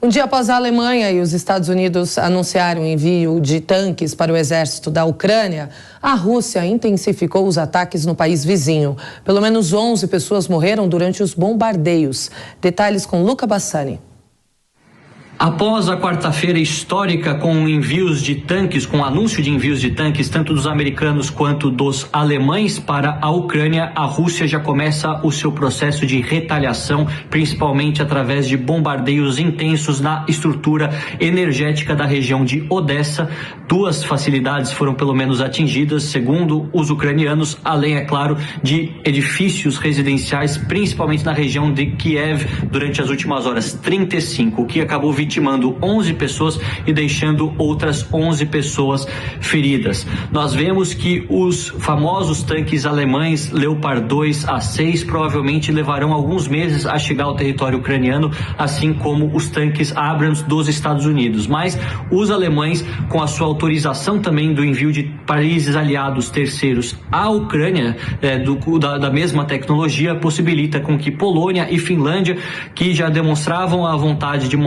Um dia após a Alemanha e os Estados Unidos anunciarem o envio de tanques para o exército da Ucrânia, a Rússia intensificou os ataques no país vizinho. Pelo menos 11 pessoas morreram durante os bombardeios. Detalhes com Luca Bassani. Após a quarta-feira histórica com envios de tanques, com anúncio de envios de tanques, tanto dos americanos quanto dos alemães para a Ucrânia, a Rússia já começa o seu processo de retaliação, principalmente através de bombardeios intensos na estrutura energética da região de Odessa. 2 facilidades foram pelo menos atingidas, segundo os ucranianos, além, é claro, de edifícios residenciais, principalmente na região de Kiev, durante as últimas horas, 35, o que acabou vitimando 11 pessoas e deixando outras 11 pessoas feridas. Nós vemos que os famosos tanques alemães Leopard 2 a 6 provavelmente levarão alguns meses a chegar ao território ucraniano, assim como os tanques Abrams dos Estados Unidos. Mas os alemães, com a sua autorização também do envio de países aliados terceiros à Ucrânia, da mesma tecnologia, possibilita com que Polônia e Finlândia, que já demonstravam a vontade de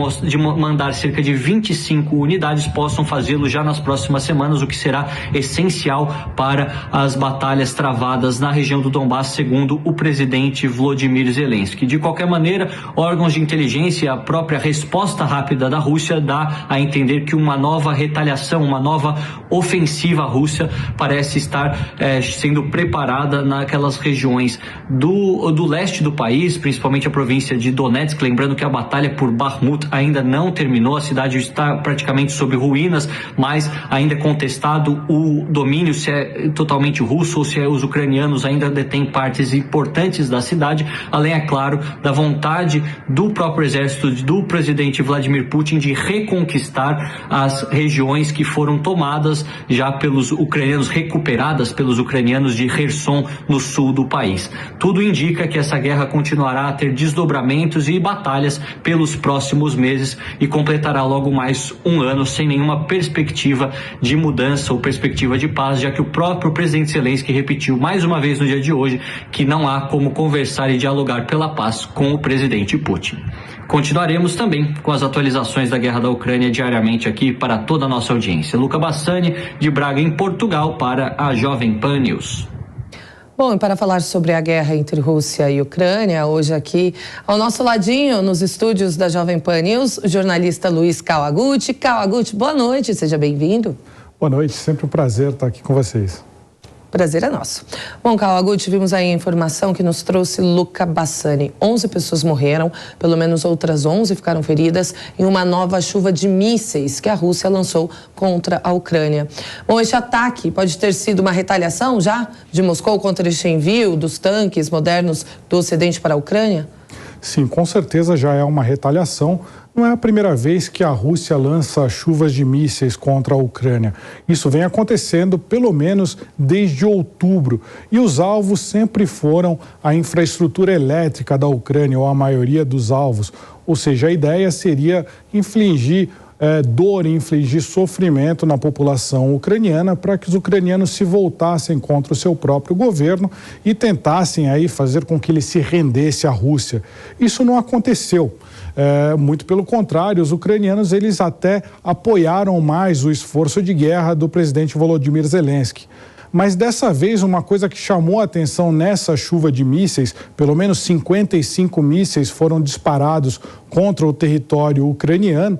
mandar cerca de 25 unidades, possam fazê-lo já nas próximas semanas, o que será essencial para as batalhas travadas na região do Donbass, segundo o presidente Volodymyr Zelensky. De qualquer maneira, órgãos de inteligência e a própria resposta rápida da Rússia dá a entender que uma nova retaliação, uma nova ofensiva russa parece estar sendo preparada naquelas regiões do leste do país, principalmente a província de Donetsk. Lembrando que a batalha por Bakhmut ainda não terminou, a cidade está praticamente sob ruínas, mas ainda é contestado o domínio, se é totalmente russo ou se os ucranianos ainda detêm partes importantes da cidade, além, é claro, da vontade do próprio exército do presidente Vladimir Putin de reconquistar as regiões que foram tomadas já pelos ucranianos, recuperadas pelos ucranianos de Kherson, no sul do país. Tudo indica que essa guerra continuará a ter desdobramentos e batalhas pelos próximos meses e completará logo mais um ano sem nenhuma perspectiva de mudança ou perspectiva de paz, já que o próprio presidente Zelensky repetiu mais uma vez no dia de hoje que não há como conversar e dialogar pela paz com o presidente Putin. Continuaremos também com as atualizações da guerra da Ucrânia diariamente aqui para toda a nossa audiência. Luca Bassani, de Braga, em Portugal, para a Jovem Pan News. Bom, e para falar sobre a guerra entre Rússia e Ucrânia, hoje aqui ao nosso ladinho, nos estúdios da Jovem Pan News, o jornalista Luiz Kawaguchi. Kawaguchi, boa noite, seja bem-vindo. Boa noite, sempre um prazer estar aqui com vocês. Prazer é nosso. Bom, Kawaguchi, vimos aí a informação que nos trouxe Luca Bassani. 11 pessoas morreram, pelo menos outras 11 ficaram feridas em uma nova chuva de mísseis que a Rússia lançou contra a Ucrânia. Bom, este ataque pode ter sido uma retaliação já de Moscou contra este envio dos tanques modernos do Ocidente para a Ucrânia? Sim, com certeza já é uma retaliação. Não é a primeira vez que a Rússia lança chuvas de mísseis contra a Ucrânia. Isso vem acontecendo pelo menos desde outubro. E os alvos sempre foram a infraestrutura elétrica da Ucrânia, ou a maioria dos alvos. Ou seja, a ideia seria infligir dor e infligir sofrimento na população ucraniana para que os ucranianos se voltassem contra o seu próprio governo e tentassem aí fazer com que ele se rendesse à Rússia. Isso não aconteceu. Muito pelo contrário, os ucranianos eles até apoiaram mais o esforço de guerra do presidente Volodymyr Zelensky. Mas dessa vez, uma coisa que chamou a atenção nessa chuva de mísseis, pelo menos 55 mísseis foram disparados contra o território ucraniano,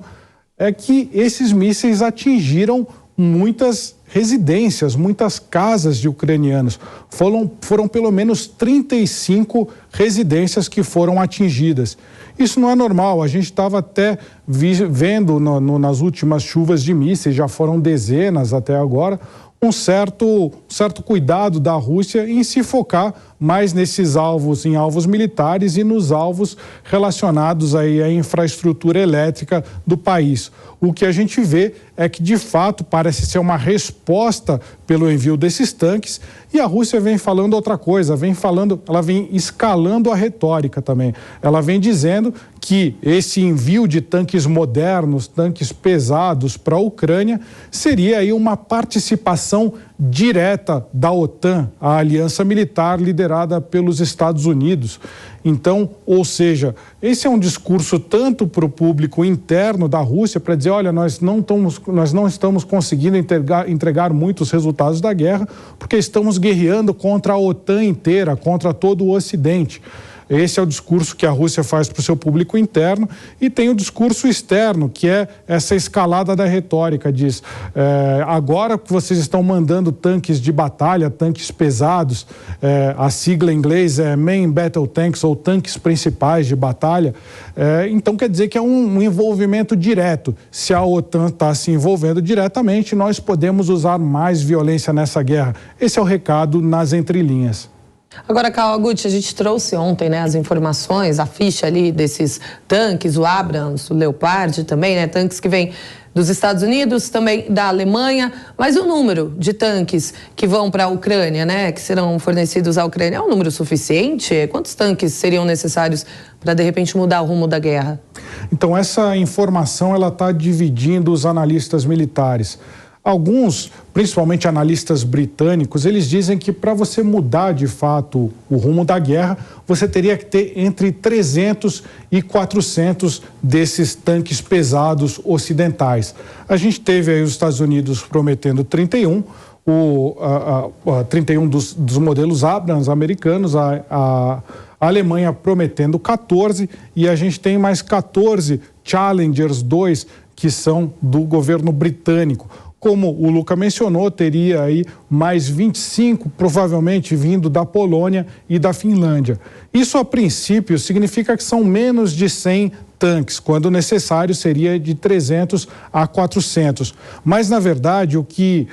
é que esses mísseis atingiram muitas residências, muitas casas de ucranianos. Foram pelo menos 35 residências que foram atingidas. Isso não é normal, a gente estava até vendo nas últimas chuvas de mísseis, já foram dezenas até agora, um certo cuidado da Rússia em se focar mais nesses alvos, em alvos militares e nos alvos relacionados aí à infraestrutura elétrica do país. O que a gente vê é que, de fato, parece ser uma resposta pelo envio desses tanques, e a Rússia vem falando outra coisa, ela vem escalando a retórica também. Ela vem dizendo que esse envio de tanques modernos, tanques pesados para a Ucrânia, seria aí uma participação direta da OTAN, a aliança militar liderada pelos Estados Unidos. Então, ou seja, esse é um discurso tanto para o público interno da Rússia, para dizer, olha, nós não estamos conseguindo entregar muitos resultados da guerra, porque estamos guerreando contra a OTAN inteira, contra todo o Ocidente. Esse é o discurso que a Rússia faz para o seu público interno, e tem o discurso externo, que é essa escalada da retórica. Diz, agora que vocês estão mandando tanques de batalha, tanques pesados, a sigla em inglês é Main Battle Tanks, ou tanques principais de batalha, então quer dizer que é um envolvimento direto. Se a OTAN está se envolvendo diretamente, nós podemos usar mais violência nessa guerra. Esse é o recado nas entrelinhas. Agora, Kawaguchi, a gente trouxe ontem, né, as informações, a ficha ali desses tanques, o Abrams, o Leopard também, né, tanques que vêm dos Estados Unidos, também da Alemanha, mas o número de tanques que vão para a Ucrânia, né, que serão fornecidos à Ucrânia, é um número suficiente? Quantos tanques seriam necessários para, de repente, mudar o rumo da guerra? Então, essa informação, ela está dividindo os analistas militares. Alguns, principalmente analistas britânicos, eles dizem que para você mudar de fato o rumo da guerra, você teria que ter entre 300 e 400 desses tanques pesados ocidentais. A gente teve aí os Estados Unidos prometendo 31, 31 dos modelos Abrams americanos, a Alemanha prometendo 14, e a gente tem mais 14 Challengers 2 que são do governo britânico. Como o Luca mencionou, teria aí mais 25, provavelmente vindo da Polônia e da Finlândia. Isso, a princípio, significa que são menos de 100 tanques, quando necessário seria de 300 a 400. Mas, na verdade, o que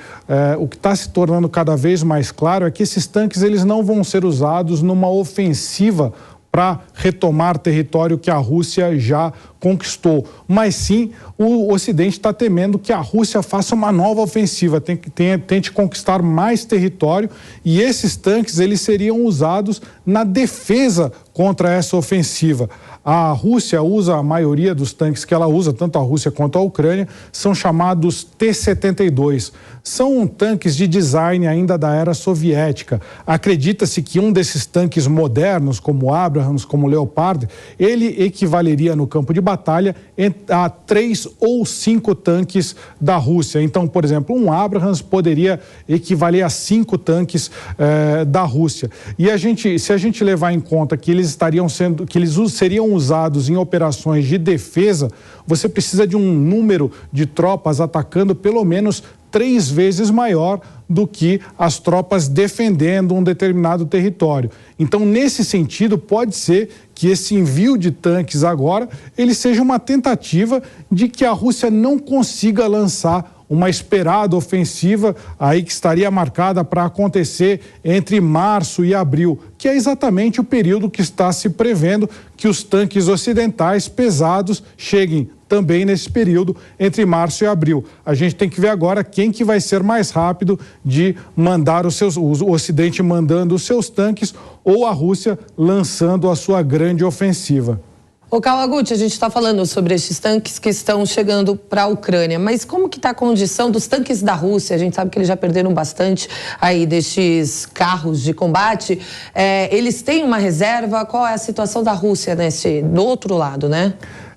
está se tornando cada vez mais claro é que esses tanques eles não vão ser usados numa ofensiva para retomar território que a Rússia já conquistou. Mas sim, o Ocidente está temendo que a Rússia faça uma nova ofensiva, tente conquistar mais território, e esses tanques eles seriam usados na defesa contra essa ofensiva. A Rússia usa, a maioria dos tanques que ela usa, tanto a Rússia quanto a Ucrânia, são chamados T-72. São tanques de design ainda da era soviética. Acredita-se que um desses tanques modernos, como o Abrams, como o Leopard, ele equivaleria no campo de batalha a 3 ou 5 tanques da Rússia. Então, por exemplo, um Abrams poderia equivaler a 5 tanques da Rússia. E se a gente levar em conta que eles seriam usados em operações de defesa, você precisa de um número de tropas atacando pelo menos 3 vezes maior do que as tropas defendendo um determinado território. Então, nesse sentido, pode ser que esse envio de tanques agora, ele seja uma tentativa de que a Rússia não consiga lançar uma esperada ofensiva aí que estaria marcada para acontecer entre março e abril, que é exatamente o período que está se prevendo que os tanques ocidentais pesados cheguem também nesse período entre março e abril. A gente tem que ver agora quem que vai ser mais rápido de mandar o Ocidente mandando os seus tanques ou a Rússia lançando a sua grande ofensiva. Ô Kawaguchi, a gente está falando sobre esses tanques que estão chegando para a Ucrânia, mas como que está a condição dos tanques da Rússia? A gente sabe que eles já perderam bastante aí destes carros de combate. Eles têm uma reserva? Qual é a situação da Rússia do outro lado, né?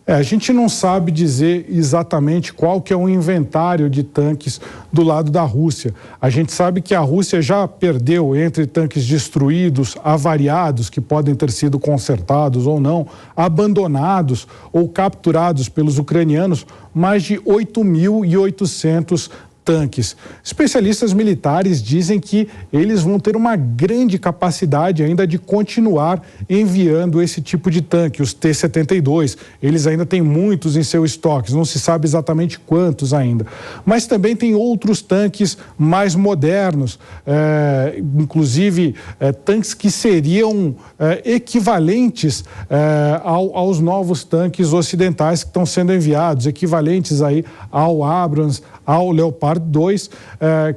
A gente não sabe dizer exatamente qual que é o inventário de tanques do lado da Rússia. A gente sabe que a Rússia já perdeu, entre tanques destruídos, avariados, que podem ter sido consertados ou não, abandonados ou capturados pelos ucranianos, mais de 8.800 tanques. Especialistas militares dizem que eles vão ter uma grande capacidade ainda de continuar enviando esse tipo de tanque, os T-72. Eles ainda têm muitos em seu estoque, não se sabe exatamente quantos ainda. Mas também tem outros tanques mais modernos, inclusive tanques que seriam equivalentes aos novos tanques ocidentais que estão sendo enviados, equivalentes aí ao Abrams, ao Leopard 2,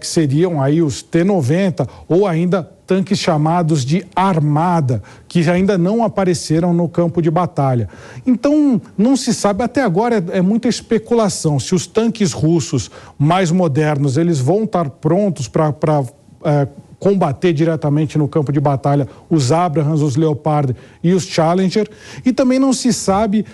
que seriam aí os T-90 ou ainda tanques chamados de Armada, que ainda não apareceram no campo de batalha. Então, não se sabe, até agora é muita especulação, se os tanques russos mais modernos, eles vão estar prontos para combater diretamente no campo de batalha os Abrams, os Leopard e os Challenger, e também não se sabe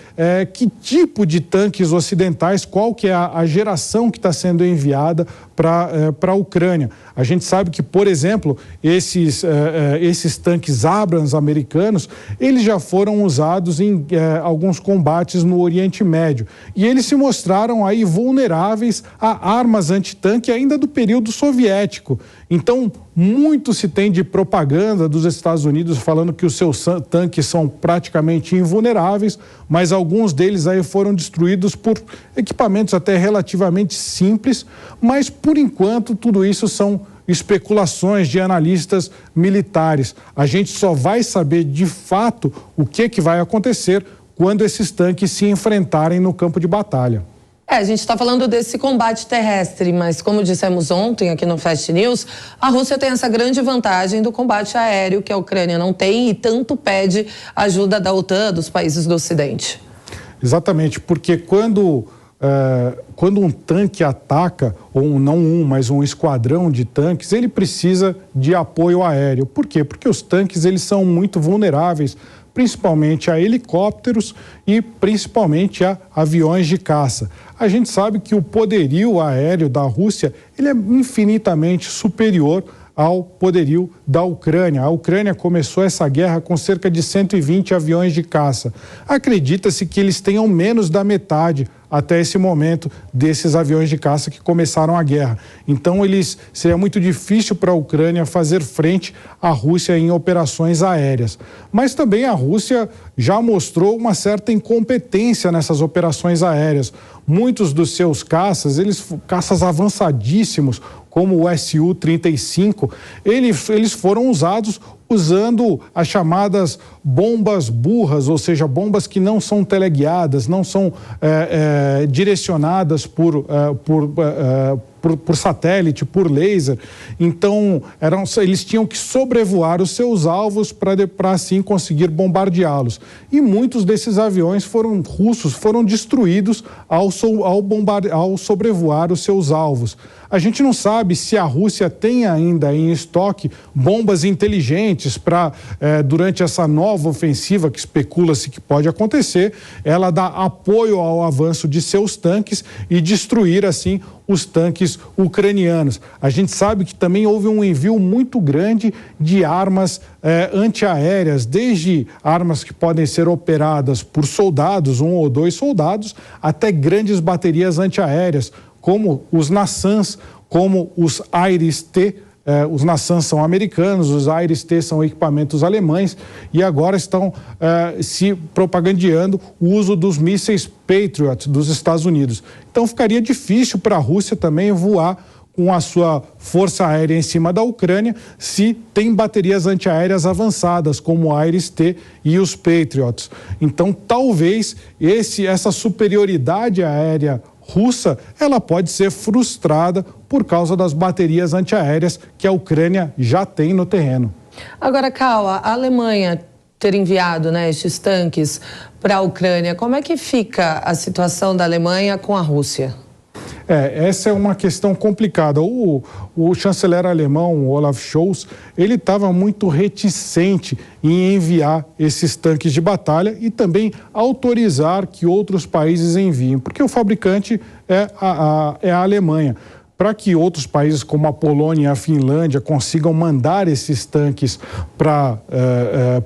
que tipo de tanques ocidentais, qual que é a geração que está sendo enviada para a Ucrânia. A gente sabe que, por exemplo, esses tanques Abrams americanos, eles já foram usados em alguns combates no Oriente Médio, e eles se mostraram aí vulneráveis a armas antitanque ainda do período soviético. Então, muito se tem de propaganda dos Estados Unidos falando que os seus tanques são praticamente invulneráveis, mas alguns deles aí foram destruídos por equipamentos até relativamente simples, mas por enquanto tudo isso são especulações de analistas militares. A gente só vai saber de fato o que vai acontecer quando esses tanques se enfrentarem no campo de batalha. A gente está falando desse combate terrestre, mas como dissemos ontem aqui no Fast News, a Rússia tem essa grande vantagem do combate aéreo que a Ucrânia não tem e tanto pede ajuda da OTAN, dos países do Ocidente. Exatamente, porque quando um tanque ataca, ou não mas um esquadrão de tanques, ele precisa de apoio aéreo. Por quê? Porque os tanques eles são muito vulneráveis, principalmente a helicópteros e principalmente a aviões de caça. A gente sabe que o poderio aéreo da Rússia ele é infinitamente superior ao poderio da Ucrânia. A Ucrânia começou essa guerra com cerca de 120 aviões de caça. Acredita-se que eles tenham menos da metade até esse momento desses aviões de caça que começaram a guerra. Então, seria muito difícil para a Ucrânia fazer frente à Rússia em operações aéreas. Mas também a Rússia já mostrou uma certa incompetência nessas operações aéreas. Muitos dos seus caças, caças avançadíssimos, como o Su-35, eles foram usados usando as chamadas bombas burras, ou seja, bombas que não são teleguiadas, não são direcionadas por satélite, por laser. Então, eles tinham que sobrevoar os seus alvos para assim conseguir bombardeá-los. E muitos desses aviões russos foram destruídos ao sobrevoar os seus alvos. A gente não sabe se a Rússia tem ainda em estoque bombas inteligentes para, durante essa nova ofensiva que especula-se que pode acontecer, ela dar apoio ao avanço de seus tanques e destruir, assim, os tanques ucranianos. A gente sabe que também houve um envio muito grande de armas antiaéreas, desde armas que podem ser operadas por soldados, 1 ou 2 soldados, até grandes baterias antiaéreas, como os NASAMS, como os IRIS-T. Os NASAMS são americanos, os IRIS-T são equipamentos alemães e agora estão se propagandeando o uso dos mísseis Patriot dos Estados Unidos. Então ficaria difícil para a Rússia também voar com a sua força aérea em cima da Ucrânia se tem baterias antiaéreas avançadas, como o IRIS-T e os Patriots. Então talvez essa superioridade aérea russa, ela pode ser frustrada por causa das baterias antiaéreas que a Ucrânia já tem no terreno. Agora, Cal, a Alemanha ter enviado, estes tanques para a Ucrânia, como é que fica a situação da Alemanha com a Rússia? Essa é uma questão complicada. O chanceler alemão, Olaf Scholz, ele estava muito reticente em enviar esses tanques de batalha e também autorizar que outros países enviem, porque o fabricante é a Alemanha. Para que outros países como a Polônia e a Finlândia consigam mandar esses tanques para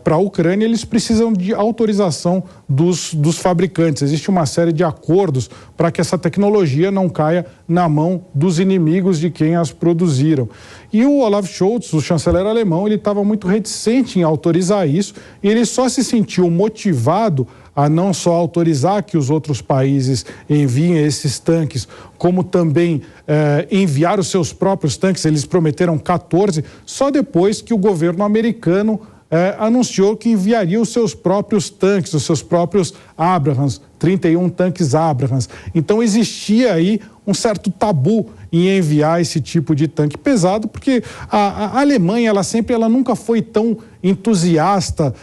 a Ucrânia, eles precisam de autorização dos fabricantes. Existe uma série de acordos para que essa tecnologia não caia na mão dos inimigos de quem as produziram. E o Olaf Scholz, o chanceler alemão, ele estava muito reticente em autorizar isso e ele só se sentiu motivado a não só autorizar que os outros países enviem esses tanques, como também enviar os seus próprios tanques. Eles prometeram 14, só depois que o governo americano anunciou que enviaria os seus próprios tanques, os seus próprios Abrams, 31 tanques Abrams. Então existia aí um certo tabu em enviar esse tipo de tanque pesado, porque a Alemanha, ela nunca foi tão entusiasta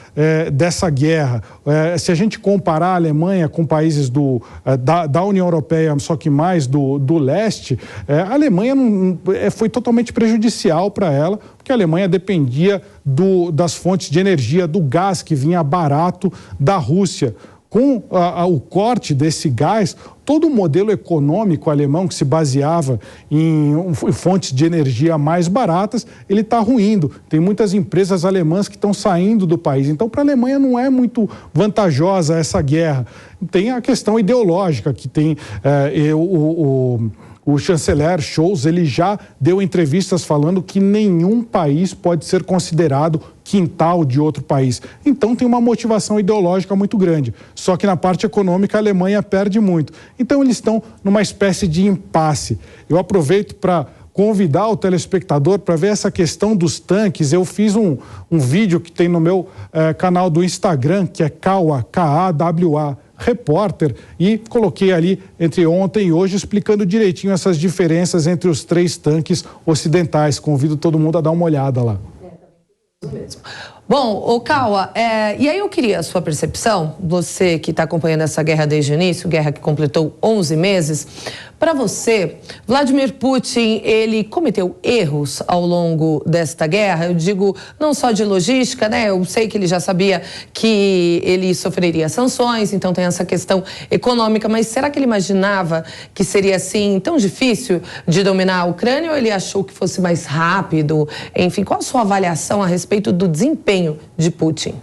dessa guerra. Se a gente comparar a Alemanha com países da União Europeia, só que mais do leste, a Alemanha foi totalmente prejudicial para ela, porque a Alemanha dependia das fontes de energia, do gás que vinha barato da Rússia. Com o corte desse gás, todo o modelo econômico alemão que se baseava em fontes de energia mais baratas, ele está ruindo. Tem muitas empresas alemãs que estão saindo do país. Então, para a Alemanha não é muito vantajosa essa guerra. Tem a questão ideológica, que tem o chanceler Scholz, ele já deu entrevistas falando que nenhum país pode ser considerado quintal de outro país. Então tem uma motivação ideológica muito grande. Só que na parte econômica a Alemanha perde muito. Então eles estão numa espécie de impasse. Eu aproveito para convidar o telespectador para ver essa questão dos tanques. Eu fiz um vídeo que tem no meu canal do Instagram, que é Kawa, K-A-W-A, repórter, e coloquei ali entre ontem e hoje explicando direitinho essas diferenças entre os 3 tanques ocidentais. Convido todo mundo a dar uma olhada lá. Mesmo. Bom, Kawa, e aí eu queria a sua percepção, você que está acompanhando essa guerra desde o início, guerra que completou 11 meses, para você, Vladimir Putin, ele cometeu erros ao longo desta guerra? Eu digo não só de logística, né? Eu sei que ele já sabia que ele sofreria sanções, então tem essa questão econômica, mas será que ele imaginava que seria assim tão difícil de dominar a Ucrânia, ou ele achou que fosse mais rápido? Enfim, qual a sua avaliação a respeito do desempenho de Putin?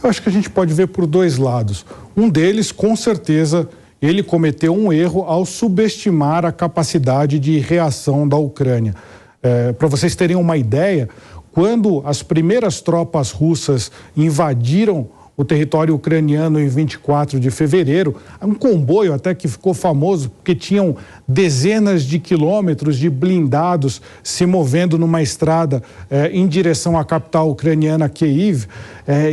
Eu acho que a gente pode ver por 2 lados. Um deles, com certeza, ele cometeu um erro ao subestimar a capacidade de reação da Ucrânia. Para vocês terem uma ideia, quando as primeiras tropas russas invadiram o território ucraniano em 24 de fevereiro, um comboio até que ficou famoso, porque tinham dezenas de quilômetros de blindados se movendo numa estrada em direção à capital ucraniana, Kyiv.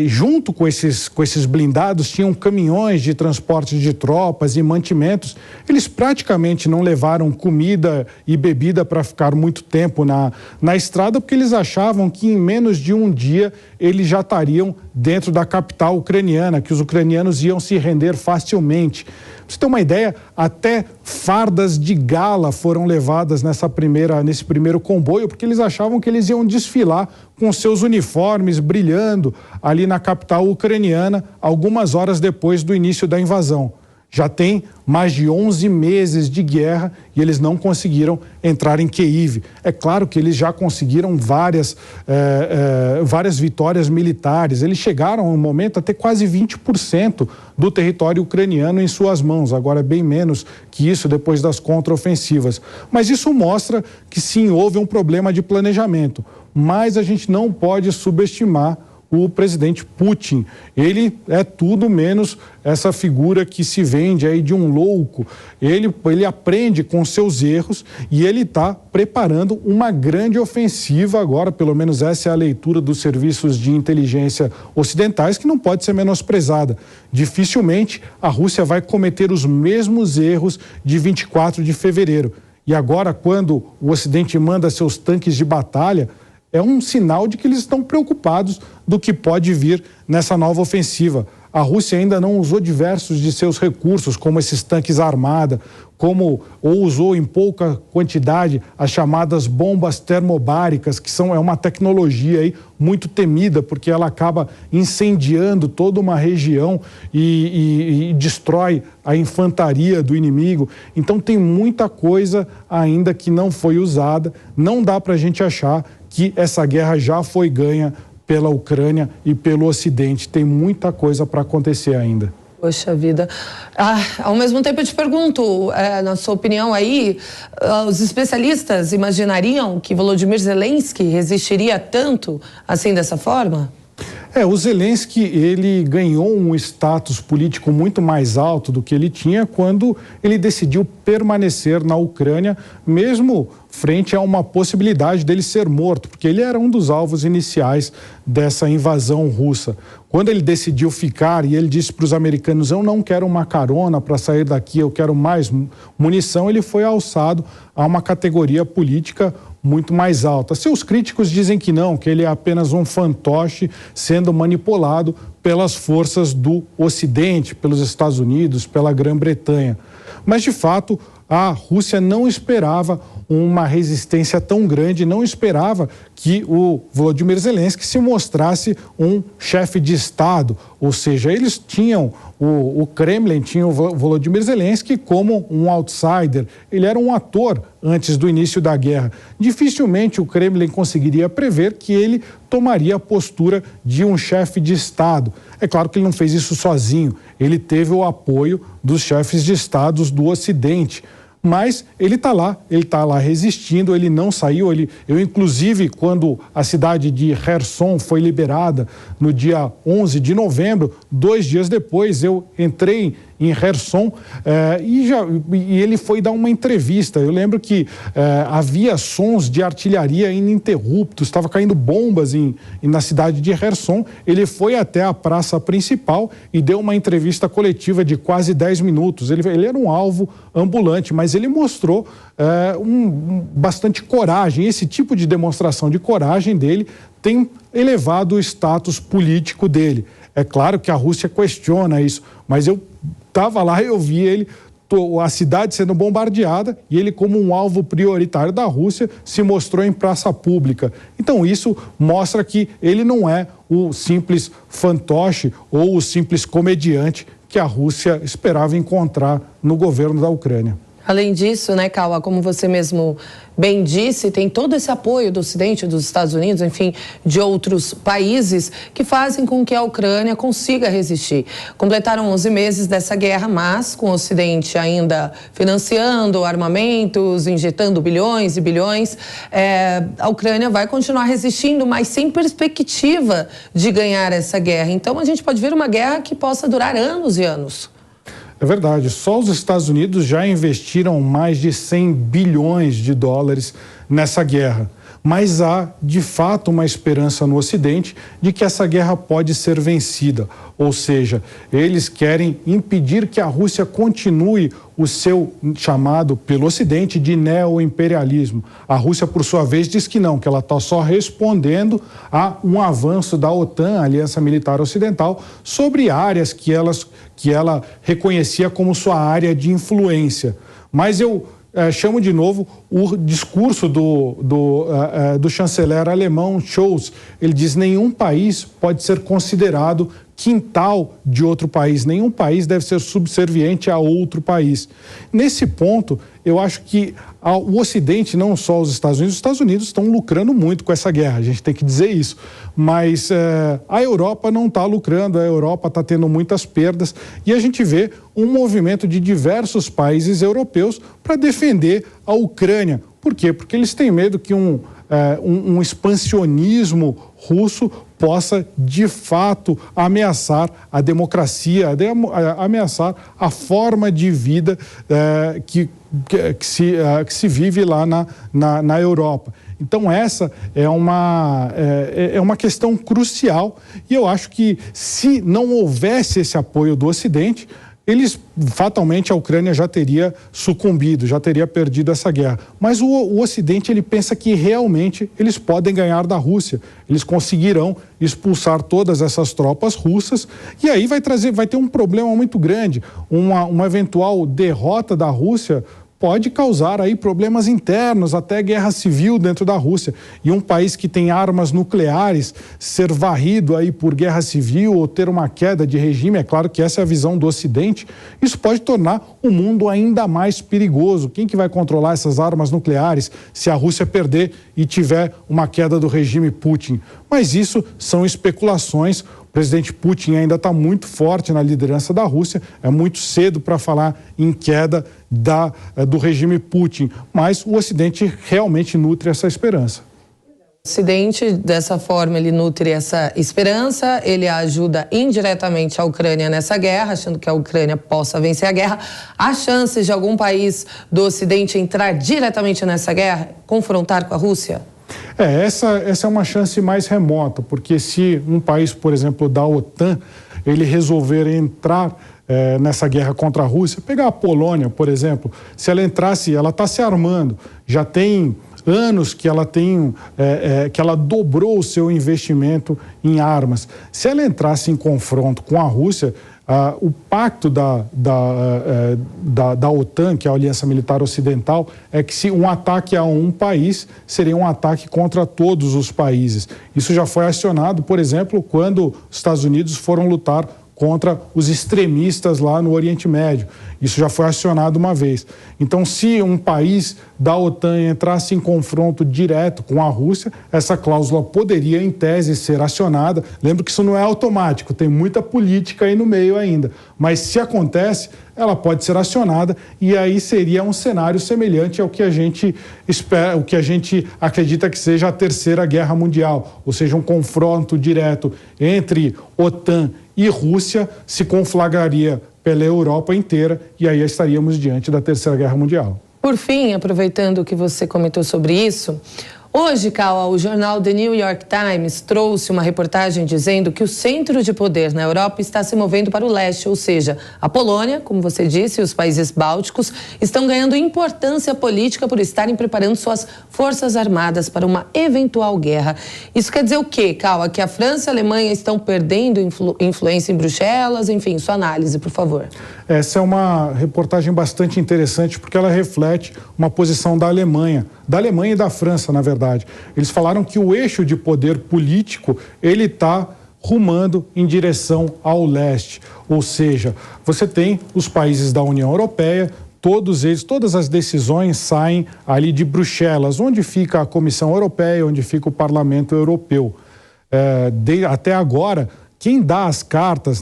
Junto com esses blindados tinham caminhões de transporte de tropas e mantimentos. Eles praticamente não levaram comida e bebida para ficar muito tempo na estrada, porque eles achavam que em menos de um dia eles já estariam dentro da capital ucraniana, que os ucranianos iam se render facilmente. Pra você ter uma ideia, até fardas de gala foram levadas nesse primeiro comboio, porque eles achavam que eles iam desfilar com seus uniformes brilhando ali na capital ucraniana algumas horas depois do início da invasão. Já tem mais de 11 meses de guerra e eles não conseguiram entrar em Kyiv. É claro que eles já conseguiram várias vitórias militares. Eles chegaram, no momento, a ter quase 20% do território ucraniano em suas mãos. Agora, bem menos que isso depois das contraofensivas. Mas isso mostra que, sim, houve um problema de planejamento. Mas a gente não pode subestimar o presidente Putin. Ele é tudo menos essa figura que se vende aí de um louco. Ele aprende com seus erros e ele está preparando uma grande ofensiva agora, pelo menos essa é a leitura dos serviços de inteligência ocidentais, que não pode ser menosprezada. Dificilmente a Rússia vai cometer os mesmos erros de 24 de fevereiro. E agora, quando o Ocidente manda seus tanques de batalha, é um sinal de que eles estão preocupados do que pode vir nessa nova ofensiva. A Rússia ainda não usou diversos de seus recursos, como esses tanques armada, ou usou em pouca quantidade as chamadas bombas termobáricas, que é uma tecnologia aí muito temida, porque ela acaba incendiando toda uma região e destrói a infantaria do inimigo. Então tem muita coisa ainda que não foi usada. Não dá para a gente achar que essa guerra já foi ganha pela Ucrânia e pelo Ocidente. Tem muita coisa para acontecer ainda. Poxa vida. Ao mesmo tempo eu te pergunto, na sua opinião aí, os especialistas imaginariam que Volodymyr Zelensky resistiria tanto assim dessa forma? O Zelensky, ele ganhou um status político muito mais alto do que ele tinha quando ele decidiu permanecer na Ucrânia, mesmo frente a uma possibilidade dele ser morto, porque ele era um dos alvos iniciais dessa invasão russa. Quando ele decidiu ficar e ele disse para os americanos: eu não quero uma carona para sair daqui, eu quero mais munição, ele foi alçado a uma categoria política muito mais alta. Seus críticos dizem que não, que ele é apenas um fantoche sendo manipulado pelas forças do Ocidente, pelos Estados Unidos, pela Grã-Bretanha. Mas, de fato, a Rússia não esperava uma resistência tão grande, não esperava que o Volodymyr Zelensky se mostrasse um chefe de Estado, ou seja, eles tinham, o Kremlin tinha o Volodymyr Zelensky como um outsider, ele era um ator antes do início da guerra. Dificilmente o Kremlin conseguiria prever que ele tomaria a postura de um chefe de Estado. É claro que ele não fez isso sozinho, ele teve o apoio dos chefes de Estados do Ocidente. Mas ele está lá resistindo, ele não saiu. Eu, inclusive, quando a cidade de Kherson foi liberada no dia 11 de novembro, 2 dias depois, eu entrei em Kherson e ele foi dar uma entrevista. Eu lembro que havia sons de artilharia ininterruptos, estava caindo bombas na cidade de Kherson. Ele foi até a praça principal e deu uma entrevista coletiva de quase 10 minutos. Ele era um alvo ambulante, mas ele mostrou bastante coragem. Esse tipo de demonstração de coragem dele tem elevado o status político dele. É claro que a Rússia questiona isso, mas eu estava lá e eu vi a cidade sendo bombardeada e ele, como um alvo prioritário da Rússia, se mostrou em praça pública. Então isso mostra que ele não é o simples fantoche ou o simples comediante que a Rússia esperava encontrar no governo da Ucrânia. Além disso, né, Cauã, como você mesmo bem disse, tem todo esse apoio do Ocidente, dos Estados Unidos, enfim, de outros países que fazem com que a Ucrânia consiga resistir. Completaram 11 meses dessa guerra, mas com o Ocidente ainda financiando armamentos, injetando bilhões e bilhões, a Ucrânia vai continuar resistindo, mas sem perspectiva de ganhar essa guerra. Então a gente pode ver uma guerra que possa durar anos e anos. É verdade, só os Estados Unidos já investiram mais de 100 bilhões de dólares nessa guerra. Mas há, de fato, uma esperança no Ocidente de que essa guerra pode ser vencida. Ou seja, eles querem impedir que a Rússia continue o seu chamado pelo Ocidente de neoimperialismo. A Rússia, por sua vez, diz que não, que ela está só respondendo a um avanço da OTAN, a Aliança Militar Ocidental, sobre áreas que ela reconhecia como sua área de influência. Mas eu chamo de novo o discurso do chanceler alemão Scholz. Ele diz: nenhum país pode ser considerado quintal de outro país, nenhum país deve ser subserviente a outro país. Nesse ponto, eu acho que o Ocidente, não só os Estados Unidos estão lucrando muito com essa guerra, a gente tem que dizer isso, mas a Europa não está lucrando, a Europa está tendo muitas perdas e a gente vê um movimento de diversos países europeus para defender a Ucrânia. Por quê? Porque eles têm medo que um expansionismo russo possa, de fato, ameaçar a democracia, ameaçar a forma de vida que se vive lá na Europa. Então essa é uma questão crucial e eu acho que se não houvesse esse apoio do Ocidente, fatalmente a Ucrânia já teria sucumbido, já teria perdido essa guerra. Mas o Ocidente, ele pensa que realmente eles podem ganhar da Rússia. Eles conseguirão expulsar todas essas tropas russas e aí vai ter um problema muito grande. Uma eventual derrota da Rússia pode causar aí problemas internos, até guerra civil dentro da Rússia. E um país que tem armas nucleares ser varrido aí por guerra civil ou ter uma queda de regime, é claro que essa é a visão do Ocidente, isso pode tornar o mundo ainda mais perigoso. Quem que vai controlar essas armas nucleares se a Rússia perder e tiver uma queda do regime Putin? Mas isso são especulações. O presidente Putin ainda está muito forte na liderança da Rússia, é muito cedo para falar em queda do regime Putin, mas o Ocidente realmente nutre essa esperança. Ocidente, dessa forma, ele nutre essa esperança, ele ajuda indiretamente a Ucrânia nessa guerra, achando que a Ucrânia possa vencer a guerra. Há chances de algum país do Ocidente entrar diretamente nessa guerra, confrontar com a Rússia? Essa é uma chance mais remota, porque se um país, por exemplo, da OTAN, ele resolver entrar nessa guerra contra a Rússia, pegar a Polônia, por exemplo, se ela entrasse, ela está se armando, já tem anos que ela que ela dobrou o seu investimento em armas. Se ela entrasse em confronto com a Rússia, o pacto da OTAN, que é a Aliança Militar Ocidental, é que se um ataque a um país seria um ataque contra todos os países. Isso já foi acionado, por exemplo, quando os Estados Unidos foram lutar contra os extremistas lá no Oriente Médio. Isso já foi acionado uma vez. Então, se um país da OTAN entrasse em confronto direto com a Rússia, essa cláusula poderia, em tese, ser acionada. Lembro que isso não é automático, tem muita política aí no meio ainda. Mas, se acontece, ela pode ser acionada e aí seria um cenário semelhante ao que a gente espera, o que a gente acredita que seja a Terceira Guerra Mundial, ou seja, um confronto direto entre OTAN e Rússia se conflagraria pela Europa inteira e aí estaríamos diante da Terceira Guerra Mundial. Por fim, aproveitando que você comentou sobre isso, hoje, Cauã, o jornal The New York Times trouxe uma reportagem dizendo que o centro de poder na Europa está se movendo para o leste, ou seja, a Polônia, como você disse, e os países bálticos estão ganhando importância política por estarem preparando suas forças armadas para uma eventual guerra. Isso quer dizer o quê, Cauã? Que a França e a Alemanha estão perdendo influência em Bruxelas? Enfim, sua análise, por favor. Essa é uma reportagem bastante interessante porque ela reflete uma posição da Alemanha e da França, na verdade. Eles falaram que o eixo de poder político, ele está rumando em direção ao leste. Ou seja, você tem os países da União Europeia, todas as decisões saem ali de Bruxelas, onde fica a Comissão Europeia, onde fica o Parlamento Europeu. Até agora, quem dá as cartas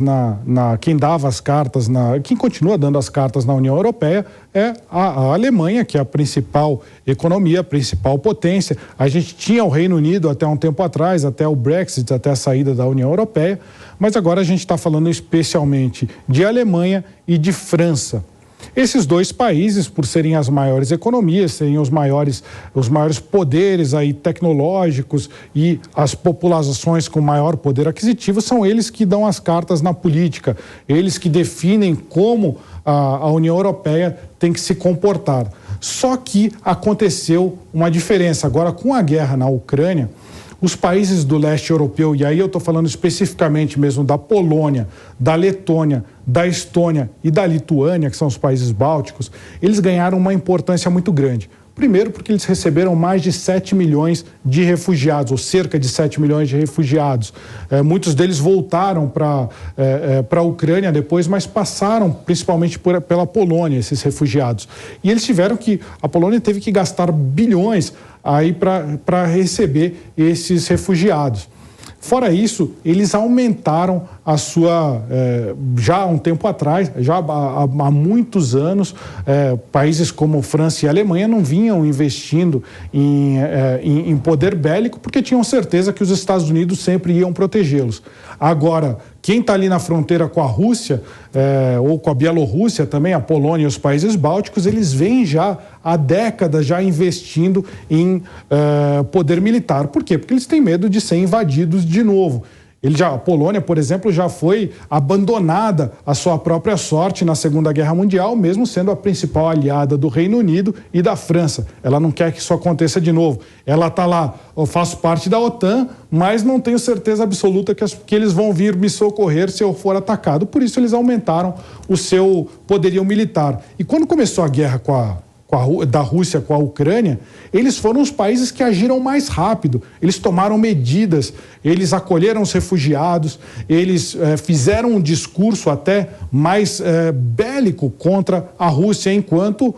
quem continua dando as cartas na União Europeia é a Alemanha, que é a principal economia, a principal potência. A gente tinha o Reino Unido até um tempo atrás, até o Brexit, até a saída da União Europeia, mas agora a gente está falando especialmente de Alemanha e de França. Esses dois países, por serem as maiores economias, serem os maiores poderes aí tecnológicos e as populações com maior poder aquisitivo, são eles que dão as cartas na política, eles que definem como a União Europeia tem que se comportar. Só que aconteceu uma diferença. Agora, com a guerra na Ucrânia, os países do leste europeu, e aí eu estou falando especificamente mesmo da Polônia, da Letônia, da Estônia e da Lituânia, que são os países bálticos, eles ganharam uma importância muito grande. Primeiro, porque eles receberam mais de 7 milhões de refugiados, ou cerca de 7 milhões de refugiados. Muitos deles voltaram para a Ucrânia depois, mas passaram principalmente pela Polônia, esses refugiados. E a Polônia teve que gastar bilhões aí para receber esses refugiados. Fora isso, eles aumentaram a sua, já há um tempo atrás, já há muitos anos, países como França e Alemanha não vinham investindo em poder bélico porque tinham certeza que os Estados Unidos sempre iam protegê-los. Agora, quem está ali na fronteira com a Rússia, ou com a Bielorrússia também, a Polônia e os países bálticos, eles vêm já há décadas já investindo em poder militar. Por quê? Porque eles têm medo de ser invadidos de novo. A Polônia, por exemplo, já foi abandonada à sua própria sorte na Segunda Guerra Mundial, mesmo sendo a principal aliada do Reino Unido e da França. Ela não quer que isso aconteça de novo. Ela está lá, eu faço parte da OTAN, mas não tenho certeza absoluta que eles vão vir me socorrer se eu for atacado. Por isso eles aumentaram o seu poderio militar. E quando começou a guerra da Rússia com a Ucrânia, eles foram os países que agiram mais rápido. Eles tomaram medidas, eles acolheram os refugiados, eles fizeram um discurso até mais bélico contra a Rússia, enquanto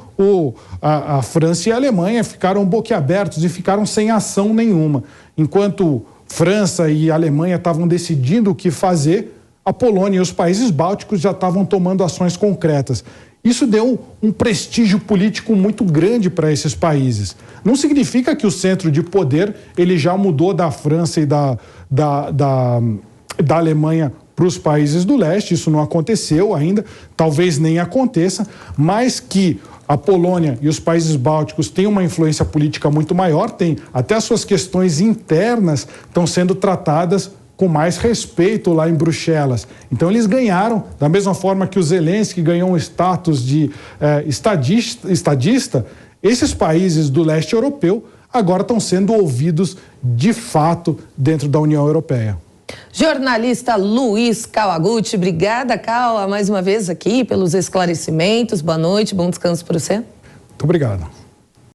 a França e a Alemanha ficaram boquiabertos e ficaram sem ação nenhuma. Enquanto França e Alemanha estavam decidindo o que fazer, a Polônia e os países bálticos já estavam tomando ações concretas. Isso deu um prestígio político muito grande para esses países. Não significa que o centro de poder ele já mudou da França e da Alemanha para os países do leste, isso não aconteceu ainda, talvez nem aconteça, mas que a Polônia e os países bálticos têm uma influência política muito maior, tem até as suas questões internas estão sendo tratadas com mais respeito lá em Bruxelas. Então eles ganharam, da mesma forma que o Zelensky ganhou um status de estadista, esses países do leste europeu agora estão sendo ouvidos de fato dentro da União Europeia. Jornalista Luiz Kawaguchi, obrigada, Kawa, mais uma vez aqui pelos esclarecimentos. Boa noite, bom descanso para você. Muito obrigado.